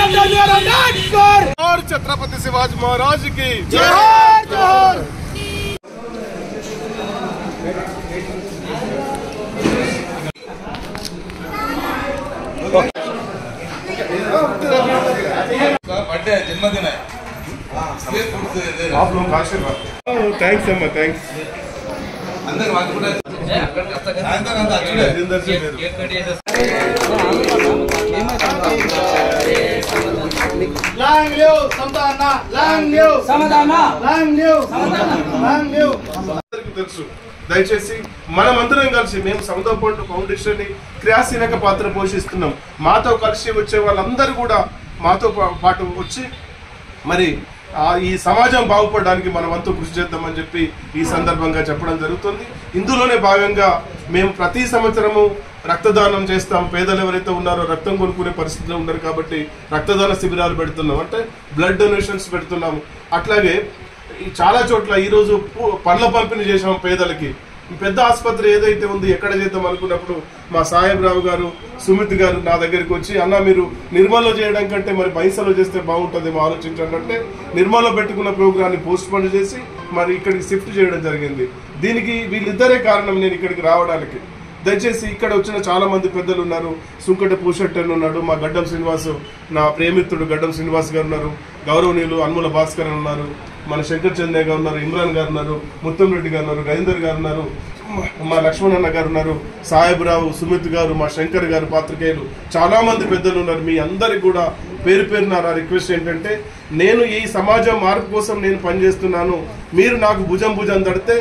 और छत्रपति शिवाजी महाराज की जोहार जोहार। बर्थडे जन्मदिन है आप लोग आशीर्वाद। थैंक्स अम्मा, थैंक्स। अंदर తెలుసు, దయచేసి మనమందరం కలిసి మేము సమతా ఫౌండేషన్ ని క్రియాశీలక పాత్ర పోషిస్తున్నాం. మాతో కలిసి వచ్చే వాళ్ళందరూ కూడా మాతో పాటు వచ్చి మరి ఈ సమాజం బాగుపడడానికి మనం అంతా కృషి చేద్దామని చెప్పి ఈ సందర్భంగా చెప్పడం జరుగుతుంది. ఇందులోనే భాగంగా మేము ప్రతి సంవత్సరము రక్తదానం చేస్తాం. పేదలు ఎవరైతే ఉన్నారో రక్తం కొనుక్కునే పరిస్థితిలో ఉన్నారు కాబట్టి రక్తదాన శిబిరాలు పెడుతున్నాం, అంటే బ్లడ్ డొనేషన్స్ పెడుతున్నాము. అట్లాగే చాలా చోట్ల ఈరోజు పండ్ల పంపిణీ చేసాం పేదలకి. పెద్ద ఆసుపత్రి ఏదైతే ఉంది ఎక్కడ చేద్దాం అనుకున్నప్పుడు మా సాహెబ్ రావు గారు, సుమిత్ గారు నా దగ్గరికి వచ్చి, అన్న మీరు నిర్మల్లో చేయడం కంటే మరి బైసలో చేస్తే బాగుంటుందేమో ఆలోచించండి అంటే నిర్మల్లో పెట్టుకున్న ప్రోగ్రాన్ని పోస్ట్ పోన్ చేసి మరి ఇక్కడికి షిఫ్ట్ చేయడం జరిగింది. దీనికి వీళ్ళిద్దరే కారణం నేను ఇక్కడికి రావడానికి. దయచేసి ఇక్కడ వచ్చిన చాలా మంది పెద్దలు ఉన్నారు. సుంకట పూషట్టన్ ఉన్నాడు, మా గడ్డం శ్రీనివాసు, నా ప్రేమిత్రుడు గడ్డం శ్రీనివాస్ గారు ఉన్నారు, గౌరవనీయులు అన్ముల భాస్కర్ ఉన్నారు, మన శంకర్ చంద్రయ్య గారు ఉన్నారు, ఇమ్రాన్ గారు ఉన్నారు, ముత్తం రెడ్డి గారు ఉన్నారు, గజేందర్ గారు ఉన్నారు, మా లక్ష్మణ్ గారు ఉన్నారు, సాహెబ్ రావు, సుమిత్ గారు, మా శంకర్ గారు, పాత్రికేయులు చాలా మంది పెద్దలు ఉన్నారు. మీ అందరికి కూడా పేరు పేరు నా రిక్వెస్ట్ ఏంటంటే, నేను ఈ సమాజం మార్పు కోసం నేను పనిచేస్తున్నాను. మీరు నాకు భుజం తడితే